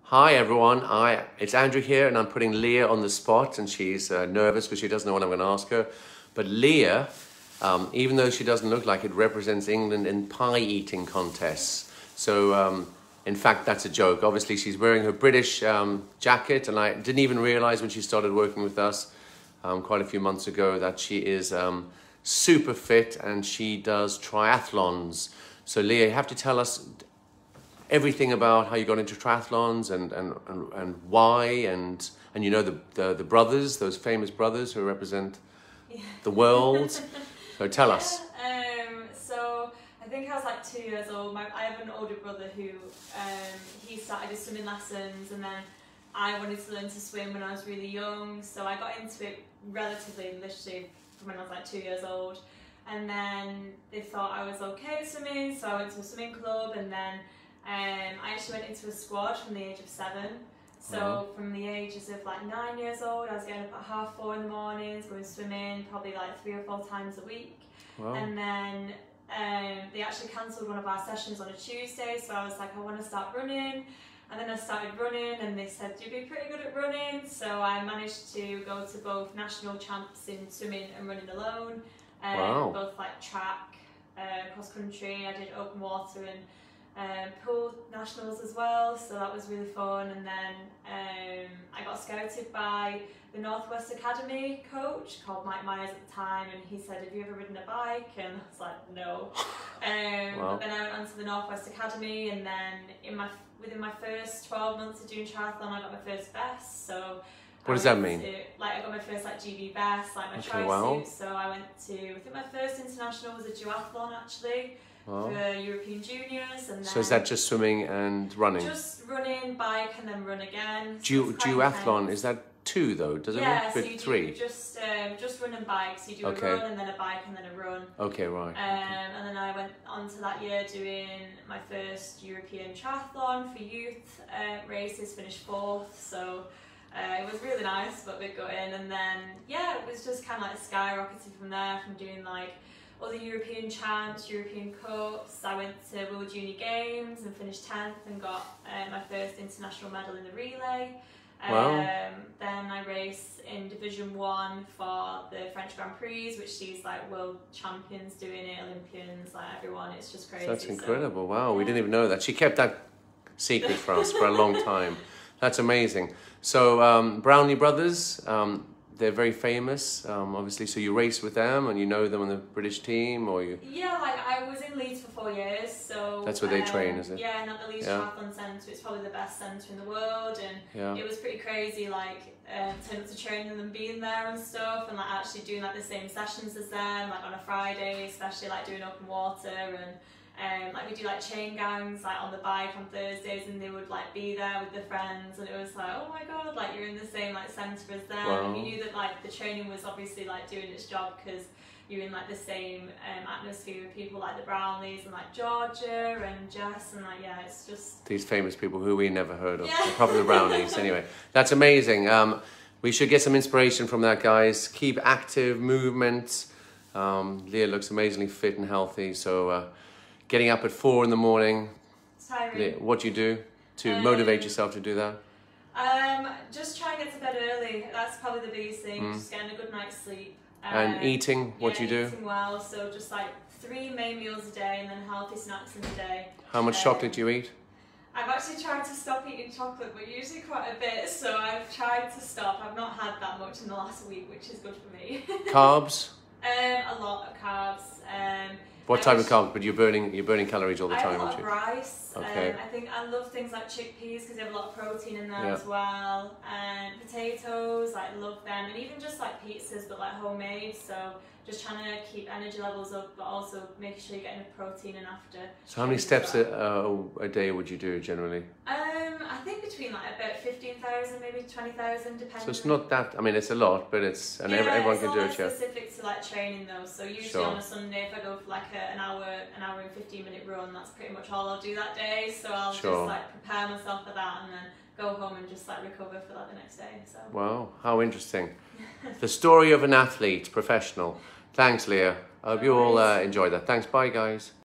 Hi everyone, it's Andrew here and I'm putting Leah on the spot and she's nervous because she doesn't know what I'm going to ask her. But Leah, even though she doesn't look like it, represents England in pie eating contests. So in fact that's a joke. Obviously she's wearing her British jacket and I didn't even realise when she started working with us quite a few months ago that she is super fit and she does triathlons. So Leah, you have to tell us everything about how you got into triathlons and why and you know the brothers, those famous brothers who represent the world. So tell us. So I think I was like 2 years old. I have an older brother who he started his swimming lessons, and then I wanted to learn to swim when I was really young. So I got into it relatively, literally from when I was like 2 years old. And then they thought I was okay at swimming, so I went to a swimming club, and then I actually went into a squad from the age of 7. So from the ages of like 9 years old, I was getting up at 4:30 in the mornings, going swimming probably like 3 or 4 times a week. Wow. And then they actually cancelled one of our sessions on a Tuesday, so I was like, I want to start running. And then I started running and they said, you'd be pretty good at running. So I managed to go to both national champs in swimming and running alone. Both like track, cross country. I did open water and pool nationals as well, so that was really fun. And then I got scouted by the Northwest Academy coach called Mike Myers at the time, and he said, have you ever ridden a bike? And I was like, no. Wow. But then I went on to the Northwest Academy, and then within my first 12 months of doing triathlon, I got my first best. So what does that mean? I got my first GB best, like my tri-suit. Wow. So I went to, I think my first international was a duathlon actually. Wow. For European juniors. And then So is that just swimming and running? Just running, bike, and then run again. Duathlon, is that 2 though? Does it yeah, mean so you 3? do just run and bike. So you do a run and then a bike and then a run. Okay, right. And then I went on to that year doing my first European triathlon for youth races, finished 4th. So it was really nice, but a bit gutting. And then, yeah, it was just kind of like skyrocketed from there, from doing like other European champs, European cups. I went to World Junior Games and finished 10th and got my first international medal in the relay. Wow. Then I raced in Division 1 for the French Grand Prix, which sees like world champions doing it, Olympians, like everyone. It's just crazy. That's incredible. Wow, we didn't even know that. She kept that secret for us for a long time. That's amazing. So Brownlee brothers, they're very famous, obviously, so you race with them and you know them on the British team, or you... Yeah, like I was in Leeds for 4 years, so... That's where they train, is it? Yeah, and at the Leeds Triathlon Centre, it's probably the best centre in the world, and it was pretty crazy, like, turning up to training and them being there and stuff, and like actually doing like the same sessions as them, like on a Friday, especially like doing open water, and like we do like chain gangs like on the bike on Thursdays, and they would like be there with their friends, and it was like, oh my god, like you're in the same like centre as them. Wow. And you knew that like the training was obviously like doing its job because you're in like the same atmosphere with people like the Brownlees and like Georgia and Jess, and like it's just these famous people who we never heard of. Yeah. Probably the Brownies. Anyway, that's amazing. We should get some inspiration from that, guys. Keep active, movement. Leah looks amazingly fit and healthy, so getting up at 4 in the morning. Tiring. What do you do to motivate yourself to do that? Just try and get to bed early. That's probably the biggest thing. Just getting a good night's sleep. And eating, what do you do? Eating well, so just like 3 main meals a day and then healthy snacks in the day. How much chocolate do you eat? I've actually tried to stop eating chocolate, but usually quite a bit, so I've tried to stop. I've not had that much in the last week, which is good for me. Carbs? A lot of carbs. What type of carbs? But you're burning calories all the time, aren't you? I have a lot of rice. Okay. I think I love things like chickpeas because they have a lot of protein in there as well. And potatoes, I love them. And even just like pizzas, but like homemade. So just trying to keep energy levels up, but also making sure you're getting enough protein in after. So how many steps a day would you do generally? I think between like about 15,000, maybe 20,000, depending. So it's not that, I mean, it's a lot, but it's, and everyone can do it, yeah. It's specific to like training though. So usually on a Sunday, if I go for like an hour and 15-minute run, that's pretty much all I'll do that day. So I'll just like prepare myself for that and then go home and just like recover for like the next day. So. Wow, how interesting. The story of an athlete, professional. Thanks, Leah. I hope you all enjoyed that. Thanks, bye guys.